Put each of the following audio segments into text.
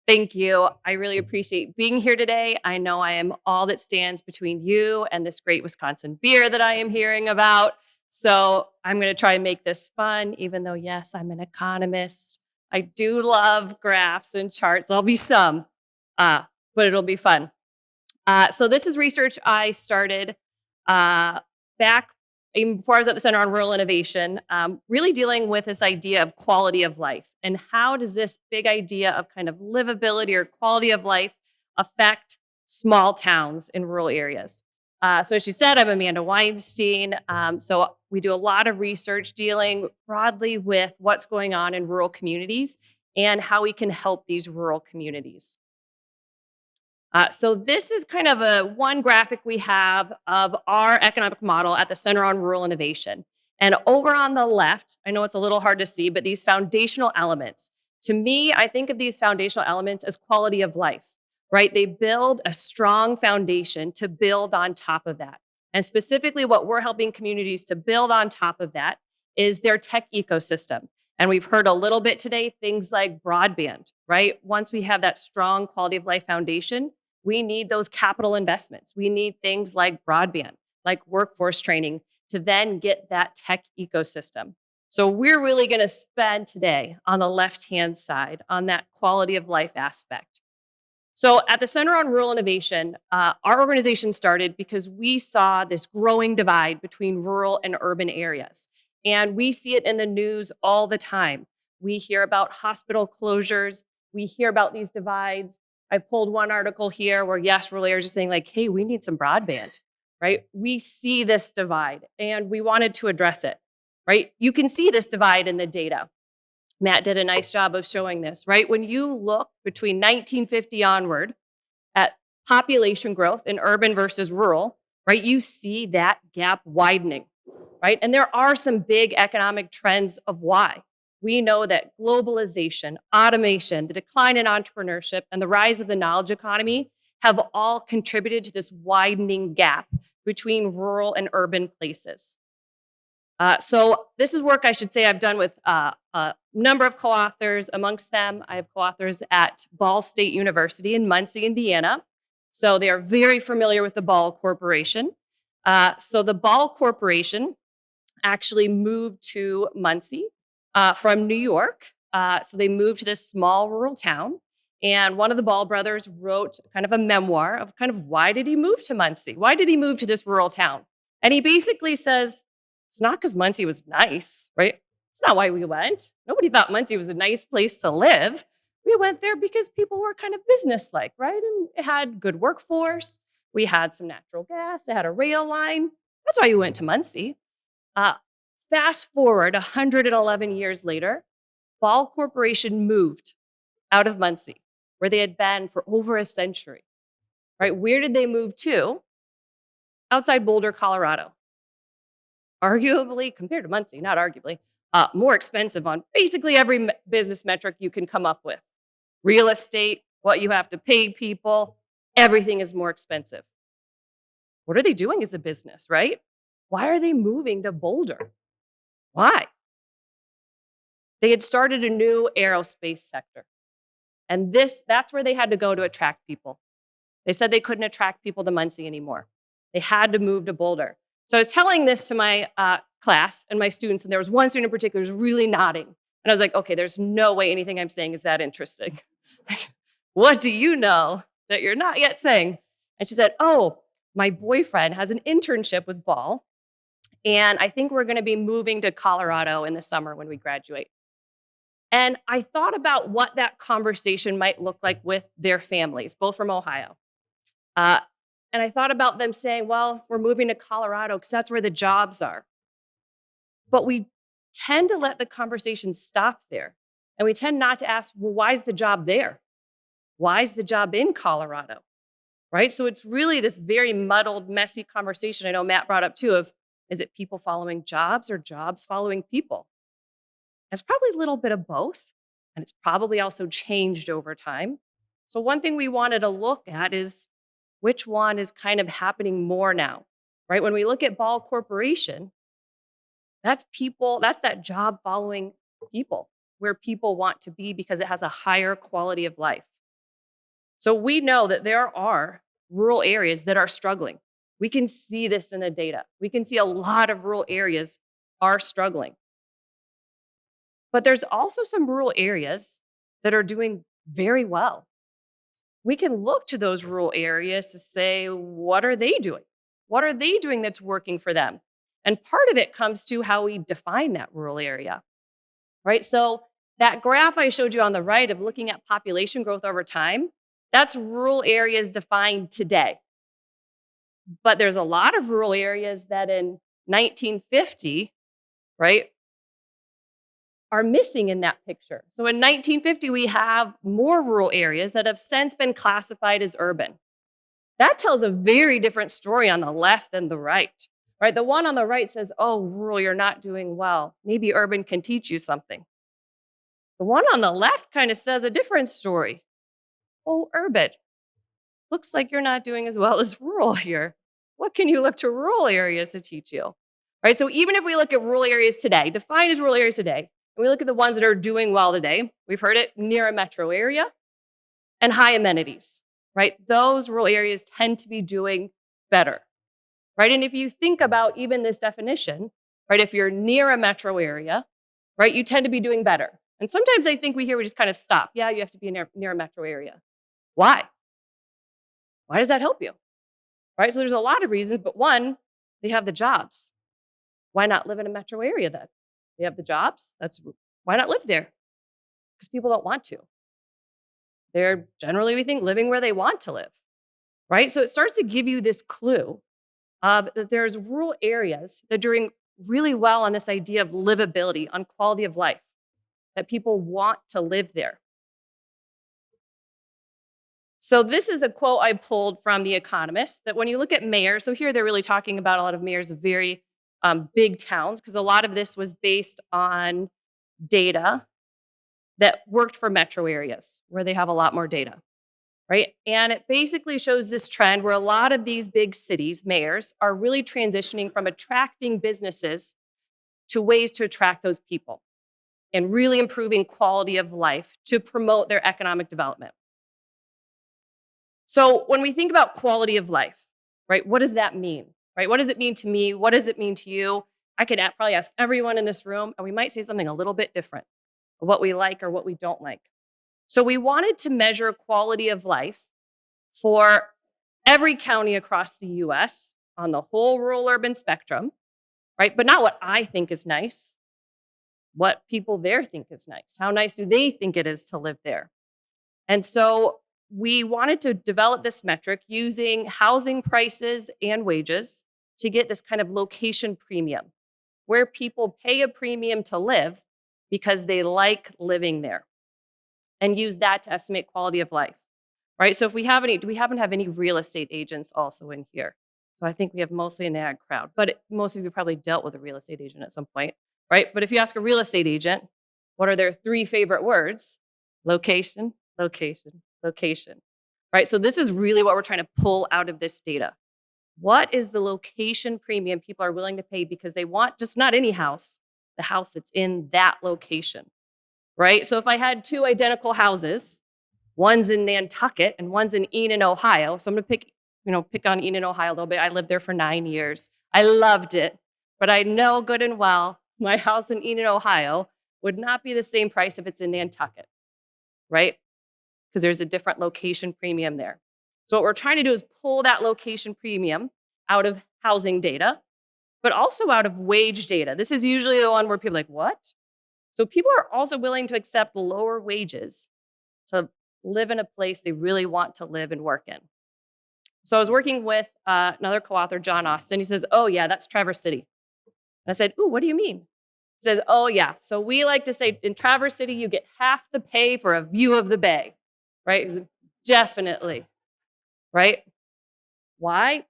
Thank you. I really appreciate being here today. I know I am all that stands between you and this great Wisconsin beer that I am hearing about. So I'm going to try and make this fun, even though, yes, I'm an economist. I do love graphs and charts. There'll be some, uh, but it'll be fun. So this is research I started back even before I was at the Center on Rural Innovation, really dealing with this idea of quality of life and how does this big idea of kind of livability or quality of life affect small towns in rural areas. So as you said, I'm Amanda Weinstein. So we do a lot of research dealing broadly with what's going on in rural communities and how we can help these rural communities. So this is kind of a one graphic we have of our economic model at the Center on Rural Innovation. And over on the left, I know it's a little hard to see, but these foundational elements. To me, I think of these foundational elements as quality of life, right? They build a strong foundation to build on top of that. And specifically, what we're helping communities to build on top of that is their tech ecosystem. And we've heard a little bit today, things like broadband, right? Once we have that strong quality of life foundation, we need those capital investments. We need things like broadband, like workforce training to then get that tech ecosystem. So we're really going to spend today on the left-hand side on that quality of life aspect. So at the Center on Rural Innovation, our organization started because we saw this growing divide between rural and urban areas. And we see it in the news all the time. We hear about hospital closures. We hear about these divides. I pulled one article here where, yes, rural areas are saying like, hey, we need some broadband, right? We see this divide and we wanted to address it, right? You can see this divide in the data. Matt did a nice job of showing this, right? When you look between 1950 onward at population growth in urban versus rural, right, you see that gap widening, right? And there are some big economic trends of why. We know that globalization, automation, the decline in entrepreneurship, and the rise of the knowledge economy have all contributed to this widening gap between rural and urban places. So this is work I should say I've done with a number of co-authors. Amongst them, I have co-authors at Ball State University in Muncie, Indiana. So they are very familiar with the Ball Corporation. So the Ball Corporation actually moved to Muncie from New York. So they moved to this small rural town. And one of the Ball brothers wrote kind of a memoir of kind of why did he move to Muncie? Why did he move to this rural town? And he basically says, it's not because Muncie was nice, right? It's not why we went. Nobody thought Muncie was a nice place to live. We went there because people were kind of business-like, right? And it had good workforce. We had some natural gas. It had a rail line. That's why we went to Muncie. Fast forward 111 years later, Ball Corporation moved out of Muncie, where they had been for over a century, right? Where did they move to? Outside Boulder, Colorado. Arguably, compared to Muncie, not arguably, more expensive on basically every business metric you can come up with. Real estate, what you have to pay people, everything is more expensive. What are they doing as a business, right? Why are they moving to Boulder? Why? They had started a new aerospace sector. And that's where they had to go to attract people. They said they couldn't attract people to Muncie anymore. They had to move to Boulder. So I was telling this to my class and my students, and there was one student in particular who was really nodding. And I was like, okay, there's no way anything I'm saying is that interesting. What do you know that you're not yet saying? And she said, oh, my boyfriend has an internship with Ball, and I think we're going to be moving to Colorado in the summer when we graduate. And I thought about what that conversation might look like with their families, both from Ohio. And I thought about them saying, well, we're moving to Colorado because that's where the jobs are. But we tend to let the conversation stop there. And we tend not to ask, well, why is the job there? Why is the job in Colorado? Right? So it's really this very muddled, messy conversation I know Matt brought up too of, is it people following jobs or jobs following people? It's probably a little bit of both. And it's probably also changed over time. So one thing we wanted to look at is which one is kind of happening more now, right? When we look at Ball Corporation, that's people, that's that job following people, where people want to be because it has a higher quality of life. So we know that there are rural areas that are struggling. We can see this in the data. We can see a lot of rural areas are struggling. But there's also some rural areas that are doing very well. We can look to those rural areas to say, what are they doing? What are they doing that's working for them? And part of it comes to how we define that rural area, right? So that graph I showed you on the right of looking at population growth over time, that's rural areas defined today. But there's a lot of rural areas that in 1950, right, are missing in that picture. So in 1950, we have more rural areas that have since been classified as urban. That tells a very different story on the left than the right, right? The one on the right says, oh, rural, you're not doing well. Maybe urban can teach you something. The one on the left kind of says a different story. Oh, urban, looks like you're not doing as well as rural here. What can you look to rural areas to teach you? Right? So even if we look at rural areas today, defined as rural areas today, and we look at the ones that are doing well today, we've heard it, near a metro area and high amenities, right? Those rural areas tend to be doing better, right? And if you think about even this definition, right, if you're near a metro area, right, you tend to be doing better. And sometimes I think we just kind of stop. Yeah, you have to be near a metro area. Why? Why does that help you? Right? So there's a lot of reasons, but one, they have the jobs. Why not live in a metro area then? They have the jobs. Why not live there? Because people don't want to. They're generally, we think, living where they want to live. Right? So it starts to give you this clue of that there's rural areas that are doing really well on this idea of livability, on quality of life, that people want to live there. So this is a quote I pulled from The Economist, that when you look at mayors, so here they're really talking about a lot of mayors of very big towns, because a lot of this was based on data that worked for metro areas where they have a lot more data, right? And it basically shows this trend where a lot of these big cities, mayors, are really transitioning from attracting businesses to ways to attract those people and really improving quality of life to promote their economic development. So when we think about quality of life, right, what does that mean? Right? What does it mean to me? What does it mean to you? I could probably ask everyone in this room, and we might say something a little bit different of what we like or what we don't like. So we wanted to measure quality of life for every county across the US on the whole rural urban spectrum, right? But not what I think is nice, what people there think is nice. How nice do they think it is to live there? And so we wanted to develop this metric using housing prices and wages to get this kind of location premium, where people pay a premium to live because they like living there, and use that to estimate quality of life, right? So if we have do we happen to have any real estate agents also in here? So I think we have mostly an ag crowd, but most of you probably dealt with a real estate agent at some point, right? But if you ask a real estate agent, what are their 3 favorite words? Location, location, location, right? So this is really what we're trying to pull out of this data. What is the location premium people are willing to pay because they want just not any house, the house that's in that location, right? So if I had 2 identical houses, one's in Nantucket and one's in Enid, Ohio. So I'm going to pick on Enid, Ohio a little bit. I lived there for 9 years. I loved it, but I know good and well my house in Enid, Ohio would not be the same price if it's in Nantucket, right? Because there's a different location premium there. So what we're trying to do is pull that location premium out of housing data, but also out of wage data. This is usually the one where people are like, what? So people are also willing to accept lower wages to live in a place they really want to live and work in. So I was working with another co-author, John Austin. He says, oh yeah, that's Traverse City. And I said, ooh, what do you mean? He says, oh yeah, so we like to say in Traverse City, you get half the pay for a view of the bay, right? Definitely, right? Why?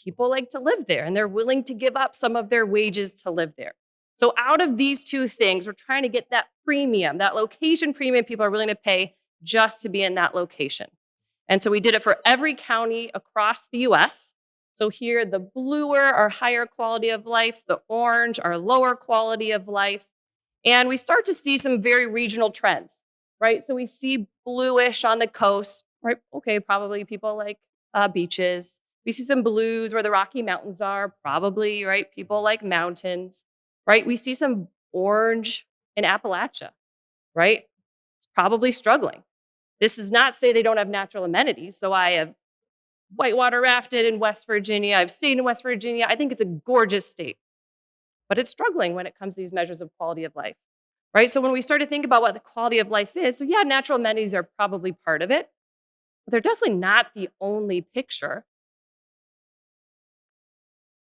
People like to live there and they're willing to give up some of their wages to live there. So out of these 2 things, we're trying to get that premium, that location premium people are willing to pay just to be in that location. And so we did it for every county across the US. So here, the bluer are higher quality of life, the orange are lower quality of life. And we start to see some very regional trends, right? So we see bluish on the coast, right? Okay, probably people like beaches. We see some blues where the Rocky Mountains are, probably, right? People like mountains, right? We see some orange in Appalachia, right? It's probably struggling. This does not say they don't have natural amenities. So I have whitewater rafted in West Virginia. I've stayed in West Virginia. I think it's a gorgeous state, but it's struggling when it comes to these measures of quality of life, right? So when we start to think about what the quality of life is, so yeah, natural amenities are probably part of it, but they're definitely not the only picture.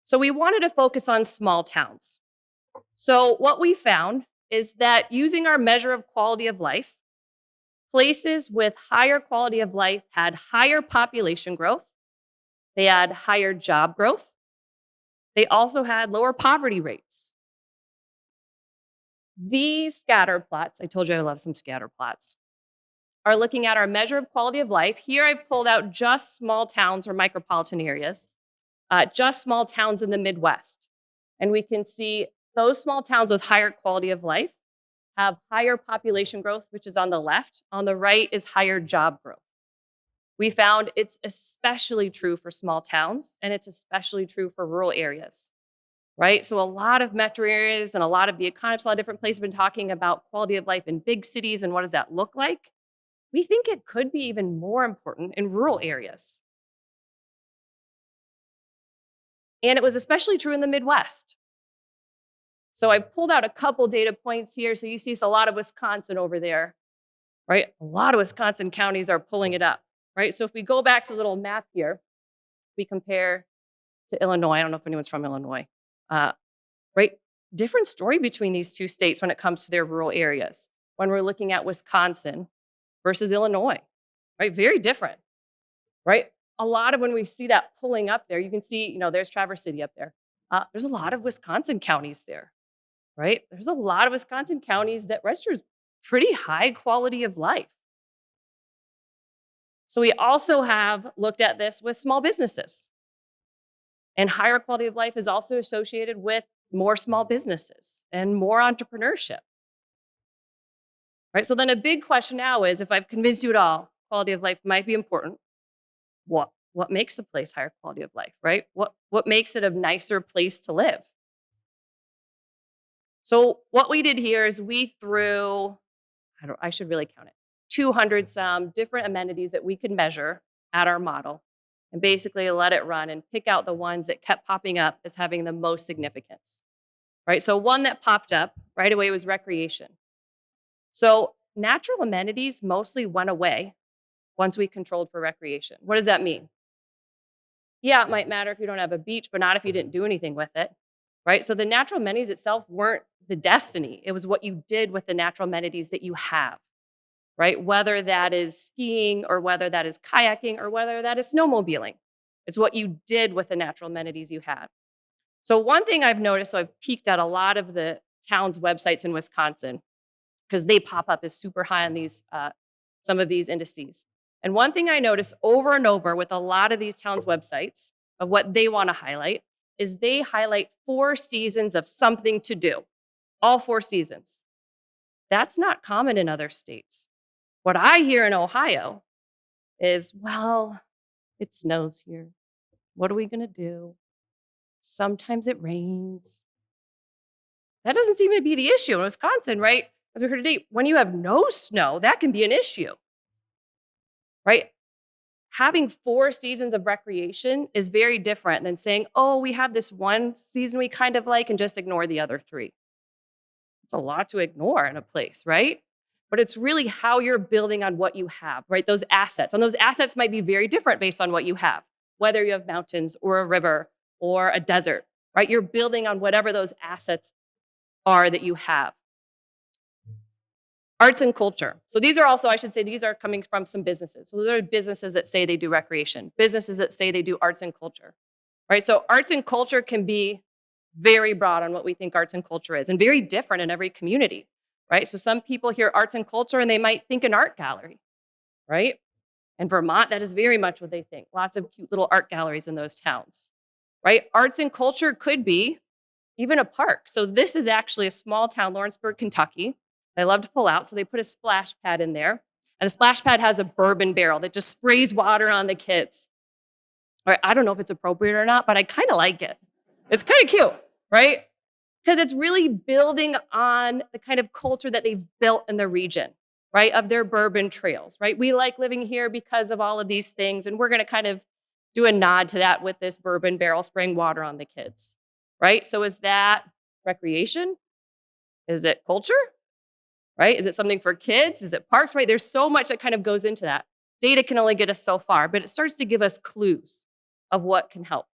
So we wanted to focus on small towns. So what we found is that using our measure of quality of life, places with higher quality of life had higher population growth, they had higher job growth, they also had lower poverty rates. These scatter plots, I told you I love some scatter plots, are looking at our measure of quality of life. Here I've pulled out just small towns or micropolitan areas, just small towns in the Midwest. And we can see those small towns with higher quality of life have higher population growth, which is on the left. On the right is higher job growth. We found it's especially true for small towns, and it's especially true for rural areas, right? So a lot of metro areas and a lot of the economists, a lot of different places have been talking about quality of life in big cities and what does that look like. We think it could be even more important in rural areas. And it was especially true in the Midwest. So I pulled out a couple data points here. So you see it's a lot of Wisconsin over there, right? A lot of Wisconsin counties are pulling it up, right? So if we go back to the little map here, we compare to Illinois. I don't know if anyone's from Illinois, uh, right? Different story between these two states when it comes to their rural areas. When we're looking at Wisconsin versus Illinois, right? Very different, right? A lot of when we see that pulling up there, you can see, there's Traverse City up there. There's a lot of Wisconsin counties there, right? There's a lot of Wisconsin counties that registers pretty high quality of life. So we also have looked at this with small businesses. And higher quality of life is also associated with more small businesses and more entrepreneurship. Right? So then a big question now is, if I've convinced you at all, quality of life might be important. What makes a place higher quality of life, right? What makes it a nicer place to live? So what we did here is we threw, I should really count it, 200 some different amenities that we could measure at our model and basically let it run and pick out the ones that kept popping up as having the most significance, right? So one that popped up right away was recreation. So natural amenities mostly went away once we controlled for recreation. What does that mean? Yeah, it might matter if you don't have a beach, but not if you didn't do anything with it, right? So the natural amenities itself weren't the destiny. It was what you did with the natural amenities that you have, right? Whether that is skiing or whether that is kayaking or whether that is snowmobiling. It's what you did with the natural amenities you had. So one thing I've noticed, so I've peeked at a lot of the town's websites in Wisconsin because they pop up as super high on these some of these indices. And one thing I notice over and over with a lot of these towns' websites of what they want to highlight is they highlight 4 seasons of something to do, all 4 seasons. That's not common in other states. What I hear in Ohio is, well, it snows here. What are we going to do? Sometimes it rains. That doesn't seem to be the issue in Wisconsin, right? As we heard today, when you have no snow, that can be an issue, right? Having 4 seasons of recreation is very different than saying, oh, we have this one season we kind of like and just ignore the other 3. It's a lot to ignore in a place, right? But it's really how you're building on what you have, right? Those assets. And those assets might be very different based on what you have, whether you have mountains or a river or a desert, right? You're building on whatever those assets are that you have. Arts and culture. So these are also, I should say, these are coming from some businesses. So there are businesses that say they do recreation, businesses that say they do arts and culture, right? So arts and culture can be very broad on what we think arts and culture is and very different in every community, right? So some people hear arts and culture and they might think an art gallery, right? In Vermont, that is very much what they think. Lots of cute little art galleries in those towns, right? Arts and culture could be even a park. So this is actually a small town, Lawrenceburg, Kentucky. They love to pull out, so they put a splash pad in there. And the splash pad has a bourbon barrel that just sprays water on the kids. All right, I don't know if it's appropriate or not, but I kind of like it. It's kind of cute, right? Because it's really building on the kind of culture that they've built in the region, right? Of their bourbon trails, right? We like living here because of all of these things. And we're going to kind of do a nod to that with this bourbon barrel spraying water on the kids, right? So is that recreation? Is it culture, right? Is it something for kids? Is it parks, right? There's so much that kind of goes into that. Data can only get us so far, but it starts to give us clues of what can help.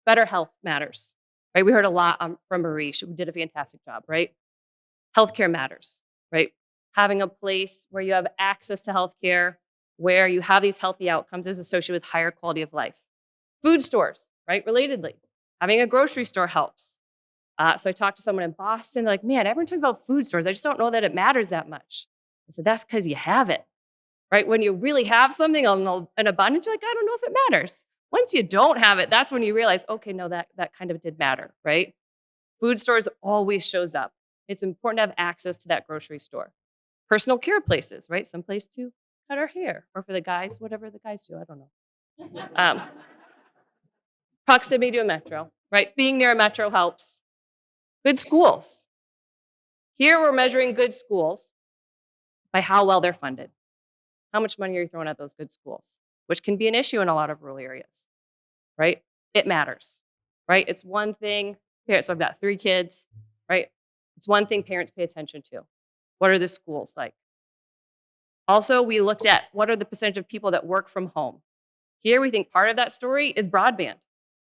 Better health matters, right? We heard a lot from Marie. She did a fantastic job, right? Healthcare matters, right? Having a place where you have access to healthcare, where you have these healthy outcomes is associated with higher quality of life. Food stores, right? Relatedly, having a grocery store helps. So I talked to someone in Boston, like, man, everyone talks about food stores. I just don't know that it matters that much. I said, that's because you have it, right? When you really have something in abundance, you're like, I don't know if it matters. Once you don't have it, that's when you realize, okay, no, that kind of did matter, right? Food stores always shows up. It's important to have access to that grocery store. Personal care places, right? Some place to cut our hair, or for the guys, whatever the guys do, I don't know. Proximity to a metro, right? Being near a metro helps. Good schools. Here we're measuring good schools by how well they're funded. How much money are you throwing at those good schools? Which can be an issue in a lot of rural areas, right? It matters, right? It's one thing. Here, so I've got 3 kids, right? It's one thing parents pay attention to. What are the schools like? Also, we looked at what are the percentage of people that work from home. Here, we think part of that story is broadband.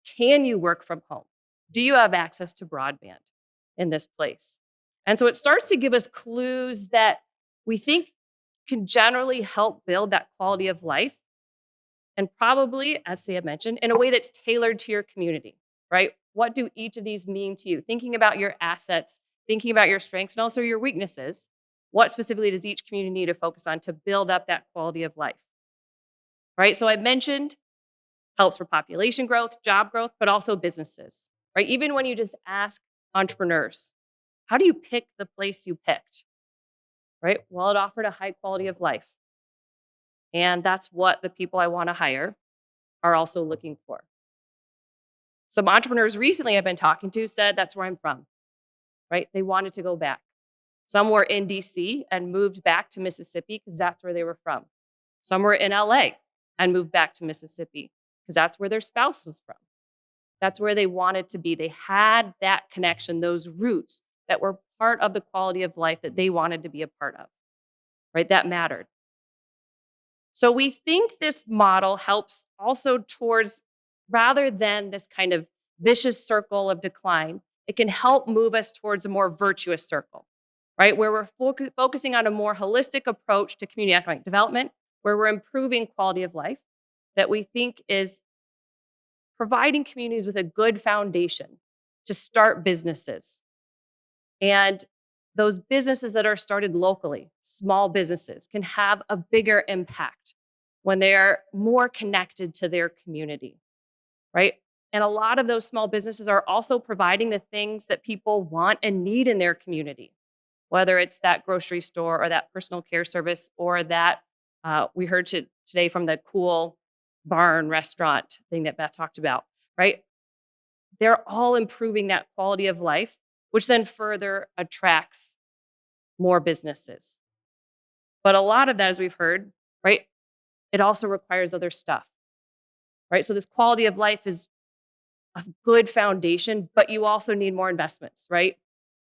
Can you work from home? Do you have access to broadband in this place? And so it starts to give us clues that we think can generally help build that quality of life. And probably, as Sam mentioned, in a way that's tailored to your community, right? What do each of these mean to you? Thinking about your assets, thinking about your strengths, and also your weaknesses. What specifically does each community need to focus on to build up that quality of life, right? So I mentioned helps for population growth, job growth, but also businesses, right? Even when you just ask entrepreneurs, how do you pick the place you picked, right? Well, it offered a high quality of life. And that's what the people I want to hire are also looking for. Some entrepreneurs recently I've been talking to said that's where I'm from, right? They wanted to go back. Some were in DC and moved back to Mississippi because that's where they were from. Some were in LA and moved back to Mississippi because that's where their spouse was from. That's where they wanted to be. They had that connection, those roots that were part of the quality of life that they wanted to be a part of, right? That mattered. So we think this model helps also towards, rather than this kind of vicious circle of decline, it can help move us towards a more virtuous circle, right? Where we're focusing on a more holistic approach to community economic development, where we're improving quality of life, that we think is providing communities with a good foundation to start businesses. And those businesses that are started locally, small businesses, can have a bigger impact when they are more connected to their community, right? And a lot of those small businesses are also providing the things that people want and need in their community, whether it's that grocery store or that personal care service or that we heard today from the cool barn restaurant thing that Beth talked about, right? They're all improving that quality of life, which then further attracts more businesses. But a lot of that, as we've heard, right, it also requires other stuff, right? So this quality of life is a good foundation, but you also need more investments, right?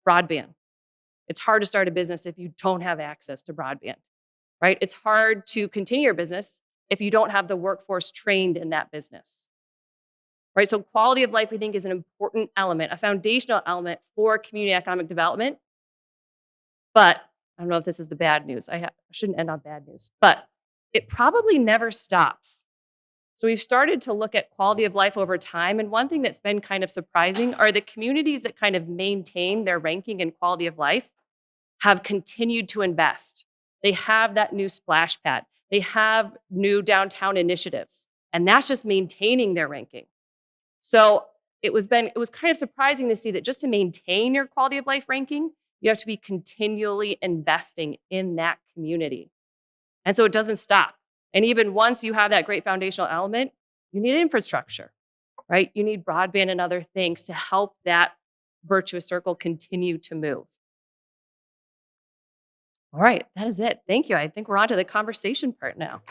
Broadband. It's hard to start a business if you don't have access to broadband, right? It's hard to continue your business if you don't have the workforce trained in that business, right? So quality of life, we think, is an important element, a foundational element for community economic development. But I don't know if this is the bad news. I shouldn't end on bad news, but it probably never stops. So we've started to look at quality of life over time. And one thing that's been kind of surprising are the communities that kind of maintain their ranking in quality of life have continued to invest. They have that new splash pad. They have new downtown initiatives. And that's just maintaining their ranking. So it was kind of surprising to see that just to maintain your quality of life ranking, you have to be continually investing in that community. And so it doesn't stop. And even once you have that great foundational element, you need infrastructure, right? You need broadband and other things to help that virtuous circle continue to move. All right, that is it. Thank you. I think we're on to the conversation part now.